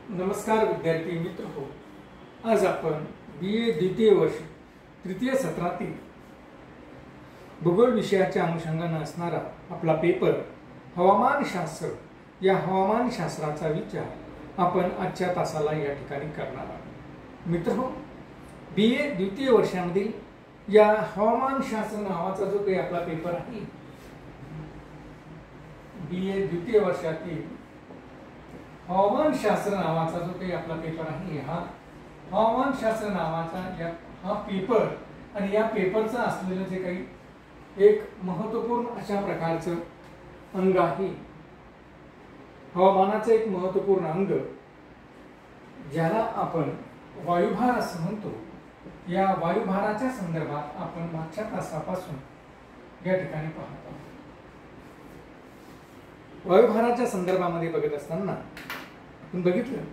नमस्कार विद्यार्थी मित्र हो, आज आपण BA द्वितीय वर्ष तृतीय सत्रातील भूगोल विषयाच्या अनुषंगाने असणारा आपला पेपर हवामानशास्त्र या हवामानशास्त्राचा विचार आपण आजच्या तासाला या ठिकाणी करणार आहोत। मित्र हो, BA द्वितीय वर्षामधील या हवामानशास्त्र नावाचा जो काही आपला पेपर आहे, BA द्वितीय वर्षातील हवामानशास्त्र नावाचा जो काही आपला पेपर आहे, हा हवामानशास्त्र नावाचा हा पेपर आणि या पेपरचा असलेलं जे काही एक महत्त्वपूर्ण अशा प्रकारचं अंग आहे, हवामानाचं एक महत्त्वपूर्ण अंग ज्याला आपण वायुभार असं म्हणतो। या वायुभाराच्या संदर्भात आपण मागच्या तासापासून या ठिकाणी पाहत आहोत। वायुभाराच्या संदर्भामध्ये बघत असताना आपण बघितलं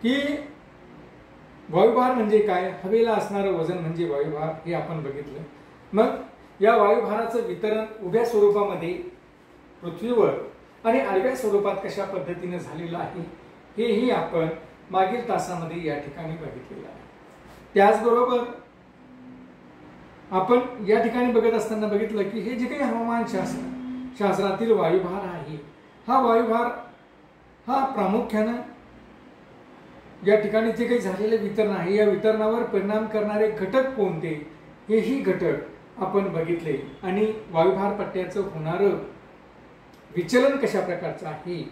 की वायुभार म्हणजे काय, हवेला असणारं वजन म्हणजे वायुभार, हे आपण बघितलं। मग या वायुभाराचं वितरण उभ्या स्वरूपामध्ये पृथ्वीवर आणि आडव्या स्वरूपात कशा पद्धतीने झालेलं आहे हेही आपण मागील तासामध्ये या ठिकाणी बघितलेलं आहे। त्याचबरोबर आपण या ठिकाणी बघत असताना बघितलं की हे जे काही हवामान शास्त्रातील वायुभार आहे, हा वायुभार हा प्रामुख्याने या ठिकाणी जे काही झालेले वितरण आहे, या वितरणावर परिणाम करणारे घटक कोणते हेही घटक आपण बघितले आणि वायुभार पट्ट्याचं होणारं विचलन कशा प्रकारचं आहे,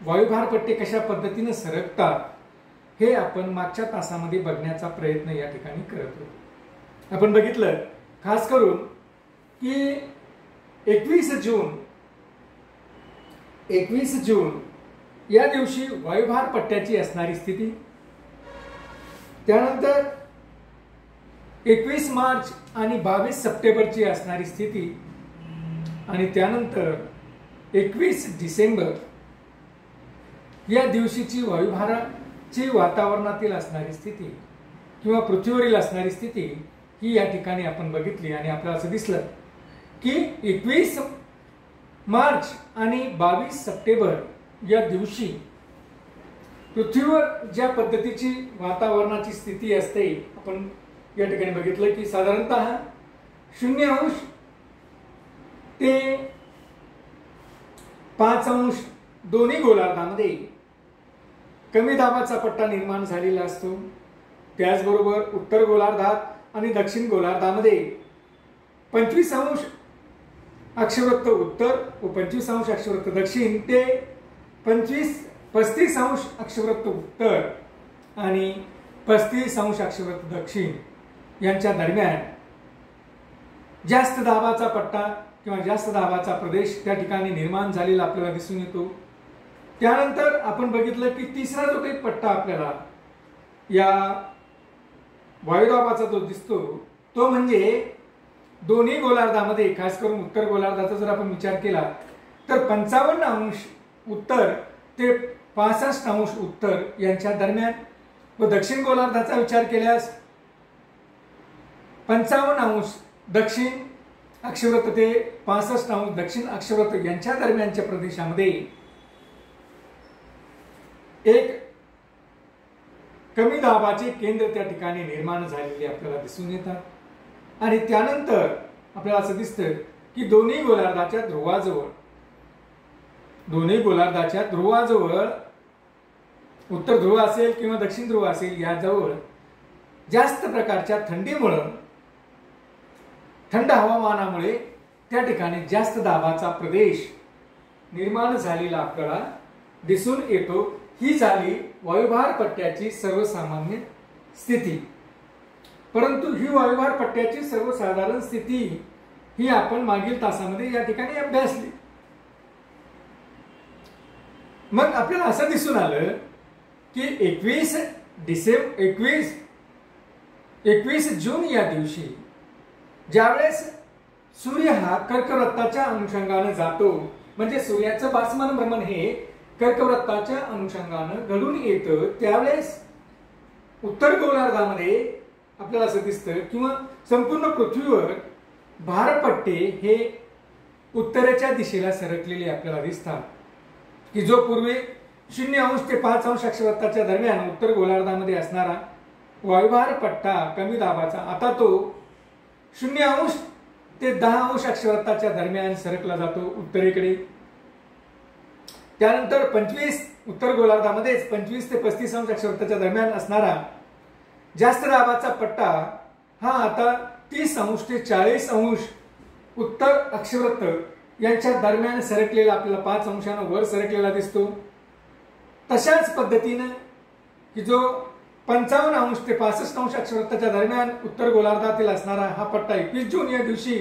वायुभार पट्टे कशा पद्धतीने सरकतात हे आपण मागच्या तासामध्ये बघण्याचा प्रयत्न या ठिकाणी करत होतो। आपण बघितलं खास करून की 21 जून या दिवशी वायुभार पट्ट्याची असणारी स्थिती, त्यानंतर 21 मार्च आणि 22 सप्टेंबरची असणारी स्थिती आणि त्यानंतर 21 डिसेंबर या दिवशीची वायुभाराची वातावरणातील असणारी स्थिती किंवा पृथ्वीवरील असणारी स्थिती ही या ठिकाणी आपण बघितली आणि आपल्याला असं दिसलं की 21 मार्च आणि 22 सप्टेंबर या दिवशी पृथ्वीवर ज्या पद्धतीची वातावरणाची स्थिती असते, आपण या ठिकाणी बघितलं की साधारणतः 0° ते 5° दोन्ही गोलार्धामध्ये कमी दाबाचा पट्टा निर्माण झालेला असतो। त्याचबरोबर उत्तर गोलार्धात आणि दक्षिण गोलार्धामध्ये 25° अक्षवृत्त उत्तर व 25° अक्षवृत्त दक्षिण ते 35° अक्षवृत्त उत्तर आणि 35° अक्षवृत्त दक्षिण यांच्या दरम्यान जास्त दाबाचा पट्टा किंवा जास्त दाबाचा प्रदेश त्या ठिकाणी निर्माण झालेला आपल्याला दिसून येतो। त्यानंतर आपण बघितलं की तिसरा जो काही पट्टा आपल्याला या वायुदाबाचा जो दिसतो तो म्हणजे दोन्ही गोलार्धामध्ये, खास करून उत्तर गोलार्धाचा जर आपण विचार केला तर 55° उत्तर ते 65° उत्तर यांच्या दरम्यान व दक्षिण गोलार्धाचा विचार केल्यास 55° दक्षिण अक्षवृत्त ते 65° दक्षिण अक्षवृत्त यांच्या दरम्यानच्या प्रदेशामध्ये एक कमी दाबाचे केंद्र त्या ठिकाणी निर्माण झालेले आपल्याला दिसून येतात। आणि त्यानंतर आपल्याला असं दिसतं की दोन्ही गोलार्धाच्या ध्रुवाजवळ उत्तर ध्रुव असेल किंवा दक्षिण ध्रुव असेल, याजवळ जास्त प्रकारच्या थंडीमुळे, थंड हवामानामुळे त्या ठिकाणी जास्त दाबाचा प्रदेश निर्माण झालेला आपल्याला दिसून येतो। ही झाली वायुभार पट्ट्याची सर्वसामान्य स्थिती। परंतु ही वायुभार पट्ट्याची सर्वसाधारण स्थिती ही आपण मागील तासामध्ये या ठिकाणी अभ्यासली। मग आपल्याला असं दिसून आलं की 21 जून या दिवशी ज्यावेळेस सूर्य हा कर्कवृत्ताच्या अनुषंगाने जातो, म्हणजे सूर्याचं बासमान भ्रमण हे कर्कवृत्ताच्या अनुषंगाने घडून येतं, त्यावेळेस उत्तर गोलार्धामध्ये आपल्याला असं दिसतं किंवा संपूर्ण पृथ्वीवर भारपट्टे हे उत्तरेच्या दिशेला सरकलेले आपल्याला दिसतात की जो पूर्वी 0° ते 5° अक्षवृत्ताच्या दरम्यान उत्तर गोलार्धामध्ये असणारा वायुभार पट्टा कमी दाबाचा आता तो 0° ते 10° अक्षवृत्ताच्या दरम्यान सरकला जातो उत्तरेकडे. त्यानंतर 25 उत्तर गोलार्धामध्येच 25 ते 35° अक्षवृत्ताच्या दरम्यान असणारा जास्त दाबाचा पट्टा हा आता 30° ते 40° उत्तर अक्षवृत्त यांच्या दरम्यान सरकलेला आपल्याला 5° वर सरकलेला दिसतो. तशाच पद्धतीने की जो 55° ते 65° अक्षवृत्ताच्या दरम्यान उत्तर गोलार्धातील असणारा हा पट्टा 21 जून या दिवशी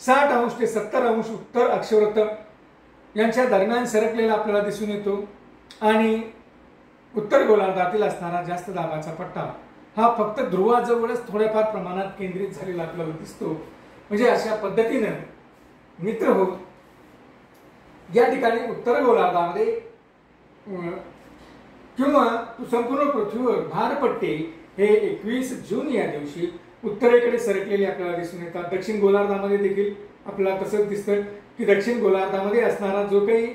60° ते 70° उत्तर अक्षवृत्त यांच्या दरम्यान सरकलेला आपल्याला दिसून येतो. आणि उत्तर गोलार्धातील असणारा जास्त दाबाचा पट्टा हा फक्त ध्रुवाजवळच थोड्याफार प्रमाणात केंद्रित झालेला आपल्याला दिसतो. म्हणजे अशा पद्धतीने मित्र हो, या ठिकाणी उत्तर गोलार्धामध्ये किंवा संपूर्ण पृथ्वीवर भारपट्टे हे 21 जून या दिवशी उत्तरेकडे सरकलेले आपल्याला दिसून येतात. दक्षिण गोलार्धामध्ये देखील आपल्याला तसंच दिसतं की दक्षिण गोलार्धामध्ये असणारा जो काही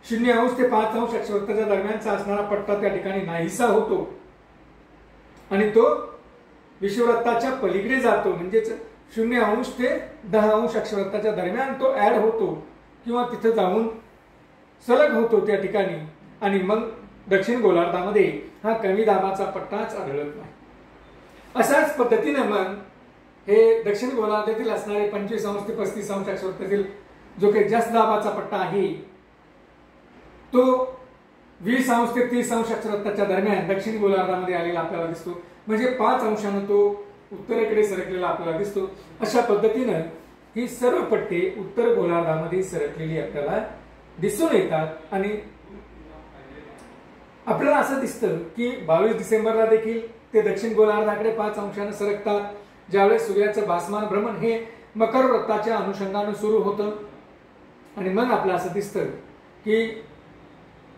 0° ते 5° अक्षवृत्ताच्या दरम्यानचा असणारा पट्टा त्या ठिकाणी नाहीसा होतो आणि तो विषुववृत्ताच्या पलीकडे जातो. म्हणजेच 0° ते 10° अक्षवृत्ताच्या दरम्यान तो ऍड होतो किंवा तिथे जाऊन सलग होतो त्या ठिकाणी. आणि मग दक्षिण गोलार्धामध्ये हा कमी दाबाचा पट्टाच आढळत नाही. अशाच पद्धतीने मग हे दक्षिण गोलार्धातील असणारे 25° ते 35° अक्षवृत्तातील जो काही जास्त दाबाचा पट्टा आहे तो 20° ते 30° अक्षवृत्ताच्या दरम्यान दक्षिण गोलार्धामध्ये आलेला आपल्याला दिसतो. म्हणजे 5° तो उत्तरेकडे सरकलेला आपल्याला दिसतो. अशा पद्धतीने ही सर्व पट्टे उत्तर गोलार्धामध्ये सरकलेली आपल्याला दिसून येतात. आणि आपल्याला असं दिसतं की 22 डिसेंबरला देखील ते दक्षिण गोलार्धाकडे 5° सरकतात, ज्यावेळेस सूर्याचं भासमान भ्रमण हे मकर वृत्ताच्या अनुषंगाने सुरू होतं. आणि मग आपल्याला असं दिसतं की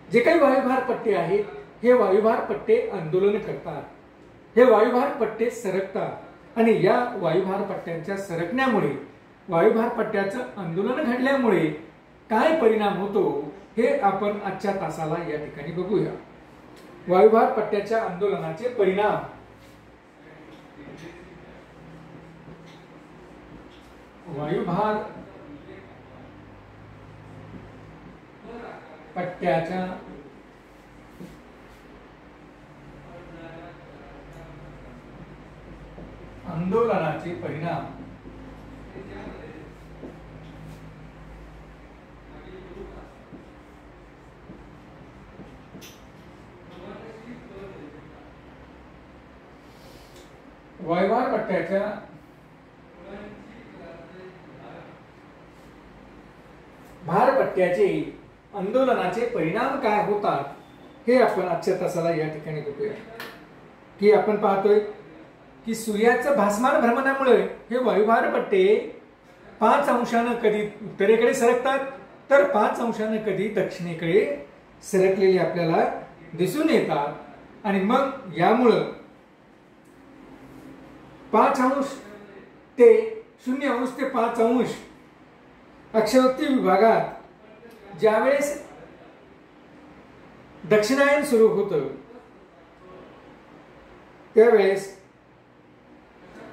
जे काही वायुभार पट्टे आहेत हे वायुभार पट्टे आंदोलन करतात, हे वायुभार पट्टे सरकतात. आणि या वायुभार पट्ट्यांच्या सरकण्यामुळे वायुभार पट्ट्याचं आंदोलन घडल्यामुळे काय परिणाम होतो हे आपण आजच्या तासाला या ठिकाणी बघूया. वायुभार पट्ट्याच्या आंदोलनाचे परिणाम. वायुभार पट्ट्याच्या आंदोलनाचे परिणाम. वायुभार पट्ट्याच्या भारपट्ट्याचे आंदोलनाचे परिणाम काय होतात हे आपण आजच्या तासाला या ठिकाणी बघूया. की आपण पाहतोय की सूर्याचं भासमान भ्रमणामुळे हे वायुभार पट्टे 5° कधी उत्तरेकडे सरकतात तर 5° कधी दक्षिणेकडे सरकलेले आपल्याला दिसून येतात. आणि मग यामुळं 5° ते 0° ते 5° अक्षवृत्ती विभागात ज्यावेळेस दक्षिणायन सुरू होतं त्यावेळेस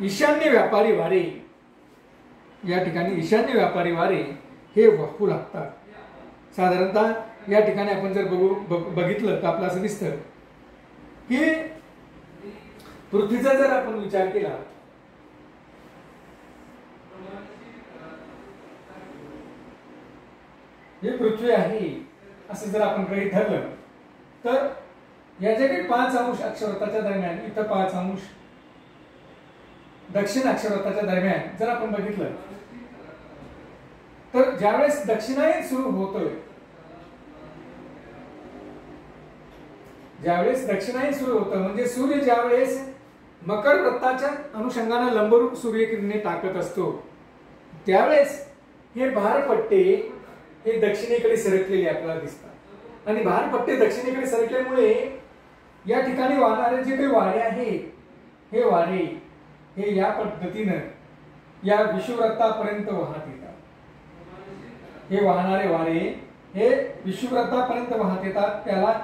ईशान्य व्यापारी वारे, या ठिकाणी ईशान्य व्यापारी वारे हे वाहू लागतात. साधारणतः या ठिकाणी आपण जर बघितलं तर आपलं असं दिसतं की पृथ्वीचा जर आपण विचार केला ही पृथ्वी आहे असं जर आपण गृहीत धरलं तर या जे काही 5° अक्षवृत्ताच्या दरम्यान इथं 5° दक्षिण अक्षवृत्ताच्या दरम्यान जर आपण बघितलं तर ज्यावेळेस दक्षिणायन सुरू होतं म्हणजे सूर्य ज्यावेळेस मकर वृत्ताच्या अनुषंगाने लंबरूप सूर्यकिरणे टाकत असतो त्यावेळेस हे भारपट्टे हे दक्षिणेकडे सरकलेले आपल्याला दिसतात. आणि भारपट्टे दक्षिणेकडे सरकल्यामुळे या ठिकाणी वाहणारे जे काही वारे आहेत हे वारे हे या पद्धतीने या विषुववृत्तापर्यंत वाहत येतात. हे वाहणारे वारे हे विषुववृत्तापर्यंत वाहत येतात, त्याला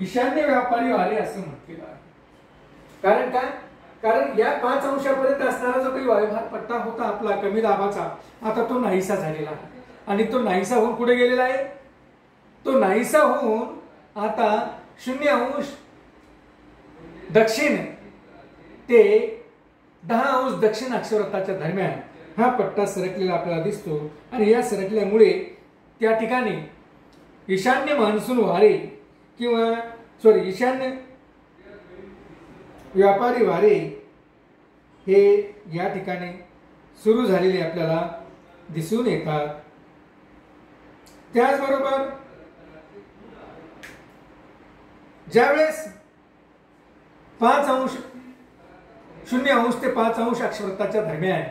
ईशान्य व्यापारी वारे असं म्हटलेलं आहे. कारण काय? कारण या 5 अंशापर्यंत असणारा जो काही वायुभार पट्टा होता आपला कमी दाबाचा, आता तो नाहीसा झालेला आहे. आणि तो नाहीसा होऊन कुठे गेलेला आहे? तो नाहीसा होऊन आता 0 अंश दक्षिण ते 10 अंश दक्षिण अक्षवृत्ताच्या दरम्यान हा पट्टा सरकलेला आपल्याला दिसतो. आणि या सरकल्यामुळे त्या ठिकाणी ईशान्य मान्सून वारे किंवा ईशान्य व्यापारी वारे हे या ठिकाणी सुरू झालेले आपल्याला दिसून येतात. त्याचबरोबर ज्यावेळेस 5 अंश 0 अंश ते 5 अंश अक्षवृत्ताच्या दरम्यान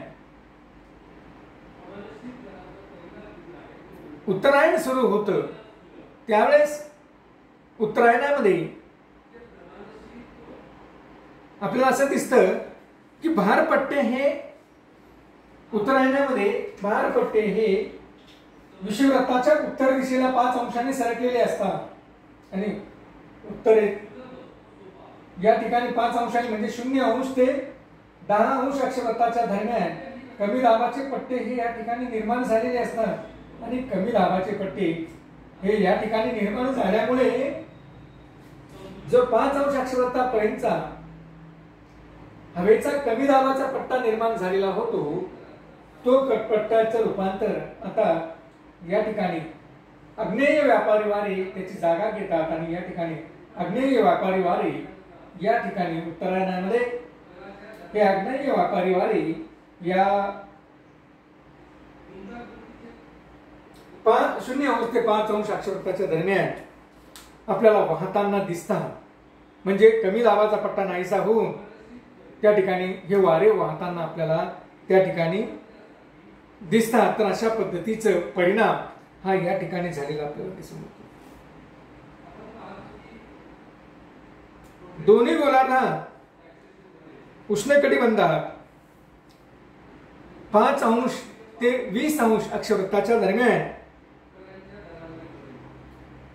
उत्तरायण सुरू होतं, त्यावेळेस उत्तरायणामध्ये आपल्याला असं दिसतं की भारपट्टे हे उत्तरायणामध्ये भारपट्टे हे विषुववृत्ताच्या उत्तर दिशेला 5 अंशांनी सरकलेले असतात. आणि उत्तरेत या ठिकाणी 5 अंशांनी म्हणजे 0 अंश ते 10 अंश अक्षवृत्ताच्या दरम्यान कमी दाबाचे पट्टे हे या ठिकाणी निर्माण झालेले असतात. आणि कमी दाबाचे पट्टे हे या ठिकाणी निर्माण झाल्यामुळे जो 5 अंश अक्षवृत्तापर्यंतचा हवेचा कमी दाबाचा पट्टा निर्माण झालेला होतो, तो पट्ट्याचं रूपांतर आता या ठिकाणी आग्नेय व्यापारी वारे त्याची जागा घेतात. आणि या ठिकाणी आग्नेय व्यापारी वारे या ठिकाणी उत्तरायणामध्ये हे आग्नेय व्यापारी वारे या 0 अंश ते 5 अंश अक्षवृत्ताच्या दरम्यान आपल्याला वाहताना दिसतात. म्हणजे कमी दाबाचा पट्टा नाहीसा होऊन त्या ठिकाणी हे वारे वाहताना आपल्याला त्या ठिकाणी दिसतात. तर अशा पद्धतीचं परिणाम हा या ठिकाणी झालेला आपल्याला दिसून येतो. दोन्ही गोलार्धात उष्णकटिबंधात 5 अंश ते 20 अंश अक्षवृत्ताच्या दरम्यान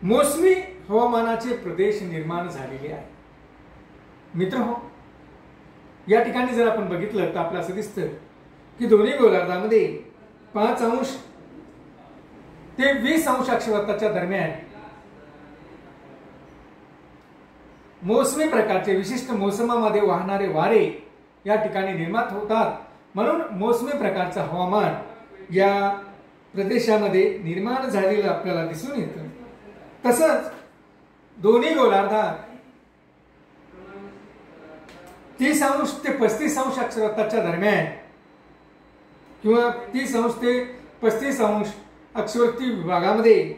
मोसमी हवामानाचे प्रदेश निर्माण झालेले आहेत. मित्रहो, या ठिकाणी जर आपण बघितलं तर आपल्याला असं दिसतं की दोन्ही गोलार्धामध्ये 5 अंश ते 20 अंश अक्षवृत्ताच्या दरम्यान मोसमी प्रकारचे विशिष्ट मोसमामध्ये वाहणारे वारे या ठिकाणी निर्माण होतात. म्हणून मोसमी प्रकारचं हवामान या प्रदेशामध्ये निर्माण झालेलं आपल्याला दिसून येतं. तसंच दोन्ही गोलार्धात 30 अंश ते 35 अंश अक्षवृत्ताच्या दरम्यान किंवा 30 अंश ते 35 अंश अक्षवृत्ती विभागामध्ये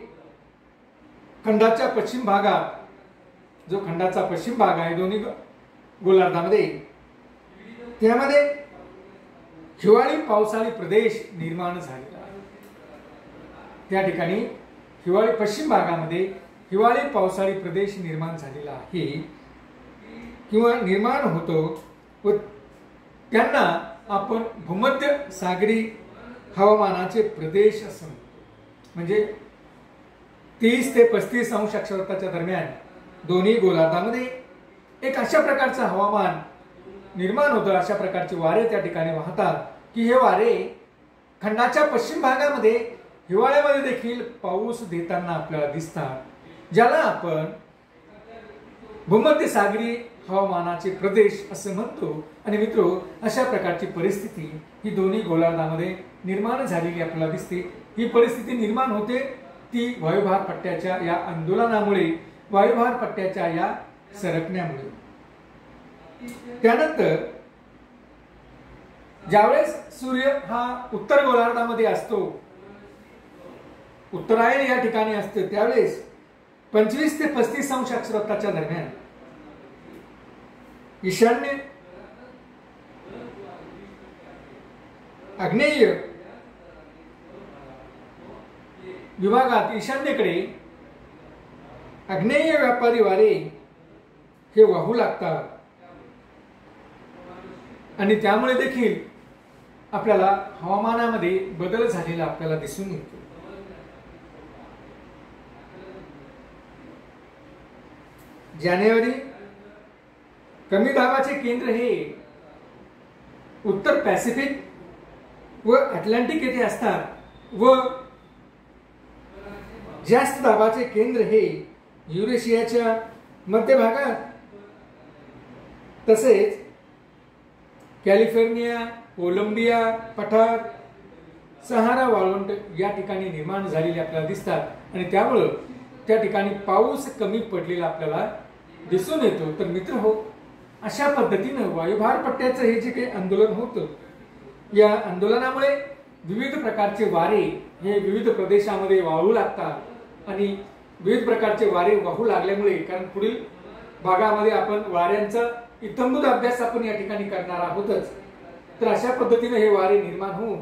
खंडाच्या पश्चिम भागात, जो खंडाचा पश्चिम भाग आहे दोन्ही गोलार्धामध्ये, त्यामध्ये हिवाळी पावसाळी प्रदेश निर्माण झालेला आहे. त्या ठिकाणी हिवाळी पश्चिम भागामध्ये हिवाळी पावसाळी प्रदेश निर्माण झालेला आहे किंवा निर्माण होतो. व त्यांना आपण भूमध्य सागरी हवामानाचे प्रदेश असं म्हणतो. म्हणजे 30 ते 35 अंश अक्षवृत्ताच्या दरम्यान दोन्ही गोलार्धामध्ये एक अशा प्रकारचं हवामान निर्माण होतं, अशा प्रकारचे वारे त्या ठिकाणी वाहतात की हे वारे खंडाच्या पश्चिम भागामध्ये हिवाळ्यामध्ये देखील पाऊस देताना आपल्याला दिसतात, ज्याला आपण भूमध्य सागरी हवामानाचे प्रदेश असं म्हणतो. आणि मित्रो, अशा प्रकारची परिस्थिती ही दोन्ही गोलार्धामध्ये निर्माण झालेली आपल्याला दिसते. ही परिस्थिती निर्माण होते ती वायुभार पट्ट्याच्या या आंदोलनामुळे, वायुभार पट्ट्याच्या या सरकण्यामुळे. त्यानंतर ज्यावेळेस सूर्य हा उत्तर गोलार्धामध्ये असतो, उत्तरायण या ठिकाणी असते, त्यावेळेस 25 ते 35 अंश अक्षवृत्ताच्या दरम्यान ईशान्य आग्नेय विभागात ईशान्येकडे आग्नेय व्यापारी वारे हे वाहू लागतात. आणि त्यामुळे देखील आपल्याला हवामानामध्ये बदल झालेला आपल्याला दिसून येतो. जानेवारी कमी दाबाचे केंद्र हे उत्तर पॅसिफिक व अटलांटिक येथे असतात व जास्त दाबाचे केंद्र हे युरेशियाच्या मध्य भागात तसेच कॅलिफोर्निया, कोलंबिया पठार, सहारा वाळवंट या ठिकाणी निर्माण झालेले आपल्याला दिसतात आणि त्यामुळे त्या ठिकाणी पाऊस कमी पडलेला आपल्याला दिसून येतो। तर मित्र हो, अशा पद्धतीने वायुभार पट्ट्याचं हे जे काही आंदोलन होतं, या आंदोलनामुळे विविध प्रकारचे वारे हे विविध प्रदेशामध्ये वाहू लागतात आणि विविध प्रकारचे वारे वाहू लागल्यामुळे, कारण पुढील भागामध्ये आपण वाऱ्यांचा इत्थंभूत अभ्यास आपण या ठिकाणी करणार आहोतच, तर अशा पद्धतीने हे वारे निर्माण होऊन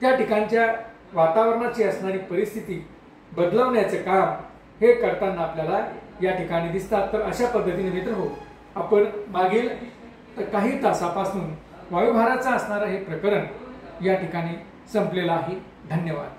त्या ठिकाणच्या वातावरणाची असणारी परिस्थिती बदलवण्याचे काम हे करताना आपल्याला या ठिकाणी दिसतात। तर अशा पद्धतीने मित्र हो, आपण मागील काही तासापासून वायुभाराचं असणारं हे प्रकरण या ठिकाणी संपलेलं आहे। धन्यवाद।